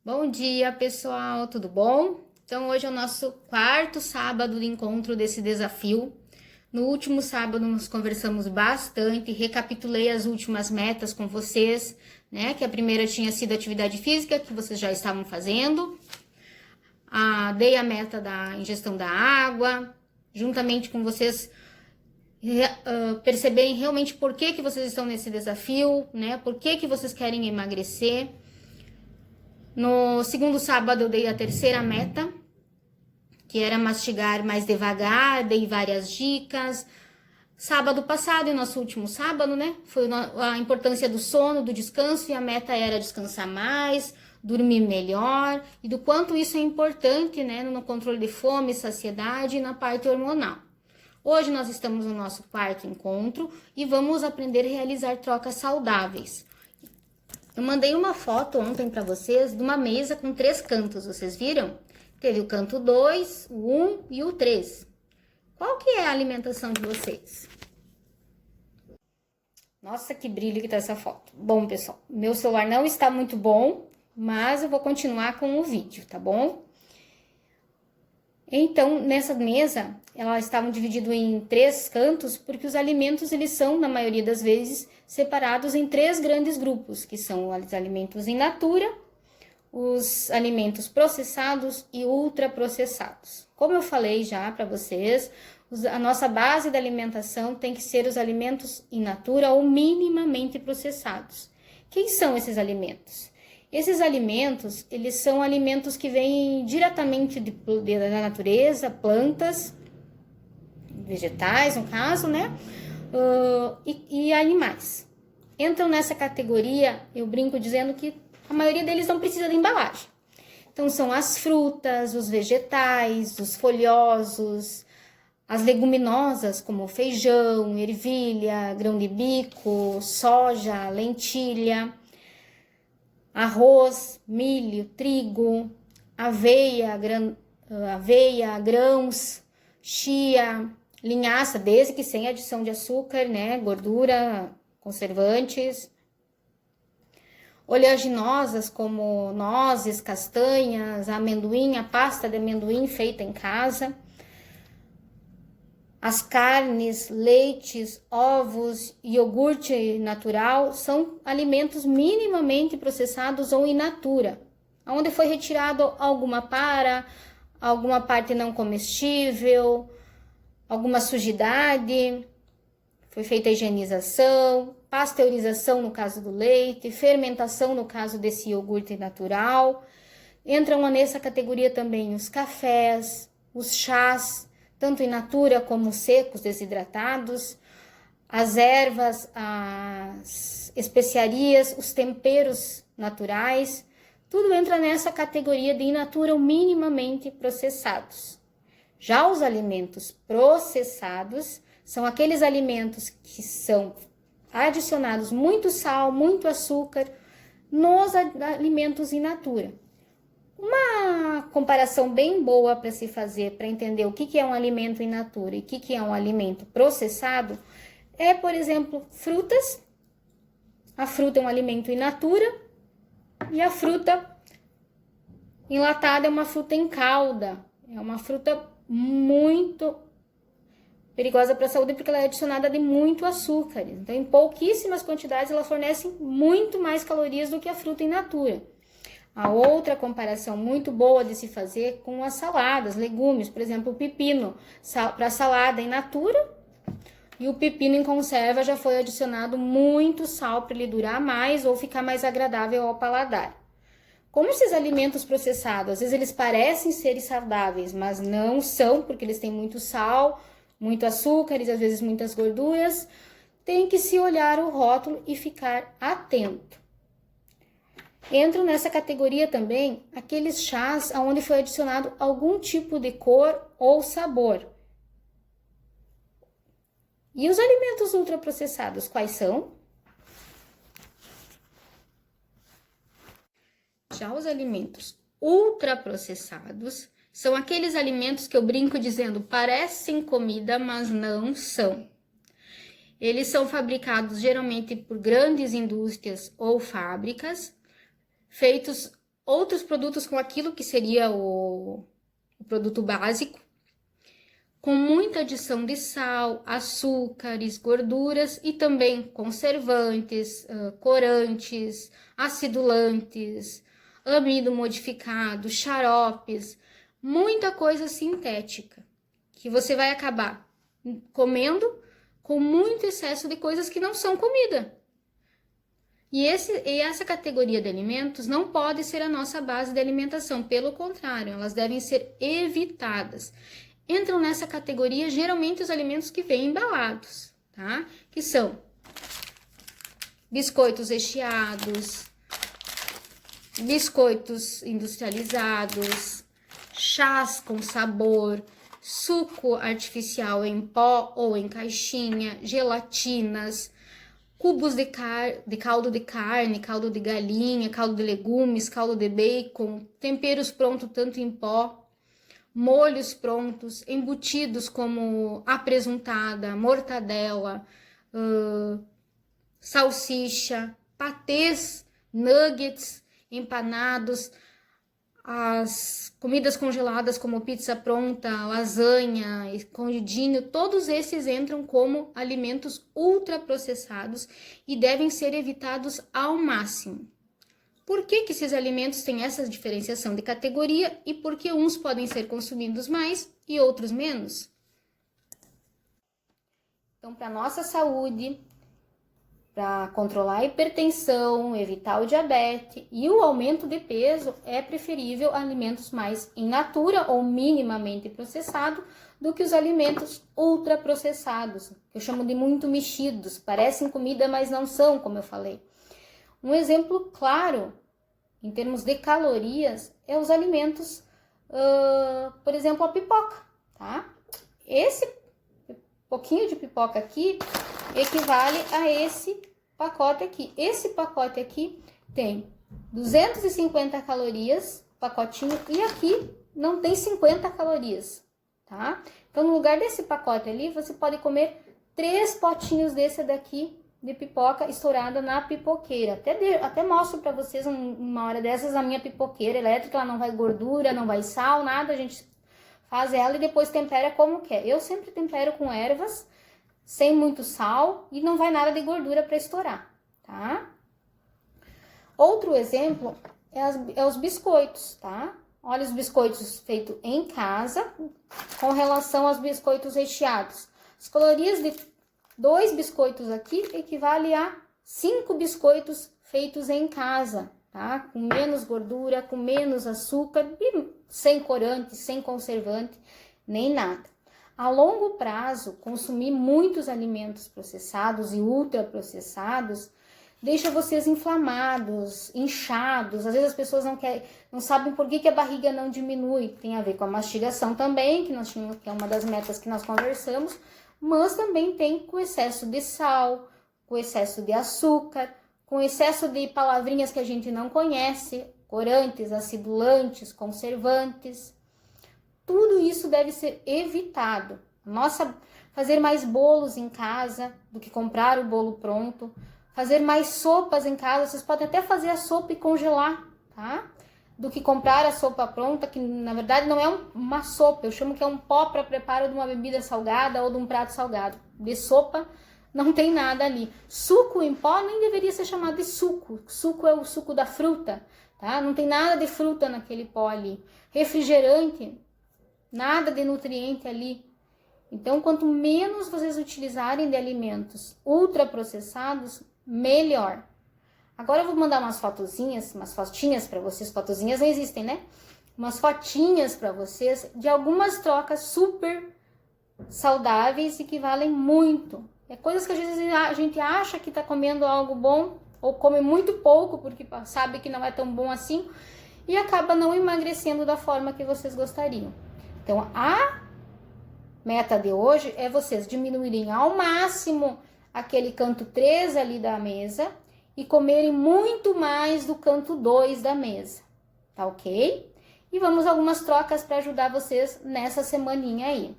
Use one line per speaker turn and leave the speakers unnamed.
Bom dia, pessoal, tudo bom? Então, hoje é o nosso quarto sábado de encontro desse desafio. No último sábado, nós conversamos bastante, recapitulei as últimas metas com vocês, né? Que a primeira tinha sido atividade física, que vocês já estavam fazendo. Dei a meta da ingestão da água, juntamente com vocês perceberem realmente por que vocês estão nesse desafio, né? Por que vocês querem emagrecer. No segundo sábado eu dei a terceira meta, que era mastigar mais devagar, dei várias dicas. Sábado passado, e nosso último sábado, né? Foi a importância do sono, do descanso, e a meta era descansar mais, dormir melhor, e do quanto isso é importante, né? No controle de fome, saciedade e na parte hormonal. Hoje nós estamos no nosso quarto encontro e vamos aprender a realizar trocas saudáveis. Eu mandei uma foto ontem para vocês de uma mesa com 3 cantos, vocês viram? Teve o canto 2, o 1 e o 3. Qual que é a alimentação de vocês? Nossa, que brilho que tá essa foto. Bom, pessoal, meu celular não está muito bom, mas eu vou continuar com o vídeo, tá bom? Então, nessa mesa, elas estavam divididas em 3 cantos, porque os alimentos, eles são, na maioria das vezes, separados em 3 grandes grupos, que são os alimentos in natura, os alimentos processados e ultraprocessados. Como eu falei já para vocês, a nossa base da alimentação tem que ser os alimentos in natura ou minimamente processados. Quem são esses alimentos? Esses alimentos, eles são alimentos que vêm diretamente da natureza, plantas, vegetais, no caso, né? E animais. Entram nessa categoria, eu brinco dizendo que a maioria deles não precisa de embalagem. Então, são as frutas, os vegetais, os folhosos, as leguminosas, como feijão, ervilha, grão de bico, soja, lentilha, arroz, milho, trigo, aveia, grãos, chia, linhaça, desde que sem adição de açúcar, né, gordura, conservantes, oleaginosas como nozes, castanhas, amendoim, a pasta de amendoim feita em casa, as carnes, leites, ovos, iogurte natural são alimentos minimamente processados ou in natura, onde foi retirado alguma parte não comestível, alguma sujidade, foi feita a higienização, pasteurização no caso do leite, fermentação no caso desse iogurte natural. Entram nessa categoria também os cafés, os chás, tanto in natura como secos, desidratados, as ervas, as especiarias, os temperos naturais, tudo entra nessa categoria de in natura ou minimamente processados. Já os alimentos processados são aqueles alimentos que são adicionados muito sal, muito açúcar nos alimentos in natura. Uma comparação bem boa para se fazer, para entender o que é um alimento in natura e o que é um alimento processado, é, por exemplo, frutas. A fruta é um alimento in natura e a fruta enlatada é uma fruta em calda. É uma fruta muito perigosa para a saúde porque ela é adicionada de muito açúcar. Então, em pouquíssimas quantidades, ela fornece muito mais calorias do que a fruta in natura. A outra comparação muito boa de se fazer com as saladas, legumes, por exemplo, o pepino para salada in natura, e o pepino em conserva já foi adicionado muito sal para ele durar mais ou ficar mais agradável ao paladar. Como esses alimentos processados, às vezes eles parecem ser saudáveis, mas não são, porque eles têm muito sal, muito açúcar e às vezes muitas gorduras, tem que se olhar o rótulo e ficar atento. Entram nessa categoria também aqueles chás onde foi adicionado algum tipo de cor ou sabor. E os alimentos ultraprocessados, quais são? Já os alimentos ultraprocessados são aqueles alimentos que eu brinco dizendo parecem comida, mas não são. Eles são fabricados geralmente por grandes indústrias ou fábricas, feitos outros produtos com aquilo que seria o produto básico, com muita adição de sal, açúcares, gorduras e também conservantes, corantes, acidulantes, amido modificado, xaropes, muita coisa sintética, que você vai acabar comendo com muito excesso de coisas que não são comida. E essa categoria de alimentos não pode ser a nossa base de alimentação, pelo contrário, elas devem ser evitadas. Entram nessa categoria geralmente os alimentos que vêm embalados, tá? Que são biscoitos recheados, biscoitos industrializados, chás com sabor, suco artificial em pó ou em caixinha, gelatinas, cubos de caldo de carne, caldo de galinha, caldo de legumes, caldo de bacon, temperos prontos tanto em pó, molhos prontos, embutidos como apresuntada, mortadela, salsicha, patês, nuggets, empanados, as comidas congeladas como pizza pronta, lasanha, escondidinho, todos esses entram como alimentos ultraprocessados e devem ser evitados ao máximo. Por que esses alimentos têm essa diferenciação de categoria e por que uns podem ser consumidos mais e outros menos? Então, para nossa saúde, para controlar a hipertensão, evitar o diabetes e o aumento de peso, é preferível alimentos mais in natura ou minimamente processados do que os alimentos ultraprocessados, que eu chamo de muito mexidos, parecem comida, mas não são, como eu falei. Um exemplo claro, em termos de calorias, é os alimentos, por exemplo, a pipoca, tá? Esse pouquinho de pipoca aqui equivale a esse pacote aqui. Esse pacote aqui tem 250 calorias, pacotinho, e aqui não tem 50 calorias, tá? Então, no lugar desse pacote ali, você pode comer 3 potinhos desse daqui, de pipoca estourada na pipoqueira. Até mostro para vocês uma hora dessas a minha pipoqueira elétrica. Ela não vai gordura, não vai sal, nada. A gente faz ela e depois tempera como quer. Eu sempre tempero com ervas, sem muito sal, e não vai nada de gordura para estourar, tá? Outro exemplo é os biscoitos, tá? Olha os biscoitos feitos em casa com relação aos biscoitos recheados. As calorias de 2 biscoitos aqui equivale a 5 biscoitos feitos em casa, tá? Com menos gordura, com menos açúcar, e sem corante, sem conservante, nem nada. A longo prazo, consumir muitos alimentos processados e ultraprocessados deixa vocês inflamados, inchados. Às vezes as pessoas não sabem por que a barriga não diminui. Tem a ver com a mastigação também, que é uma das metas que nós conversamos, mas também tem com excesso de sal, com excesso de açúcar, com excesso de palavrinhas que a gente não conhece, corantes, acidulantes, conservantes. Tudo isso deve ser evitado. Fazer mais bolos em casa do que comprar o bolo pronto, fazer mais sopas em casa. Vocês podem até fazer a sopa e congelar, tá? Do que comprar a sopa pronta, que na verdade não é uma sopa, eu chamo que é um pó para preparo de uma bebida salgada ou de um prato salgado. De sopa não tem nada ali. Suco em pó nem deveria ser chamado de suco. Suco é o suco da fruta, tá? Não tem nada de fruta naquele pó ali. Refrigerante, nada de nutriente ali. Então, quanto menos vocês utilizarem de alimentos ultraprocessados, melhor. Agora eu vou mandar umas fotinhas para vocês. Fotozinhas não existem, né? Umas fotinhas para vocês de algumas trocas super saudáveis e que valem muito. É coisas que às vezes a gente acha que tá comendo algo bom ou come muito pouco porque sabe que não é tão bom assim e acaba não emagrecendo da forma que vocês gostariam. Então, a meta de hoje é vocês diminuírem ao máximo aquele canto 3 ali da mesa e comerem muito mais do canto 2 da mesa, tá ok? E vamos a algumas trocas para ajudar vocês nessa semaninha aí.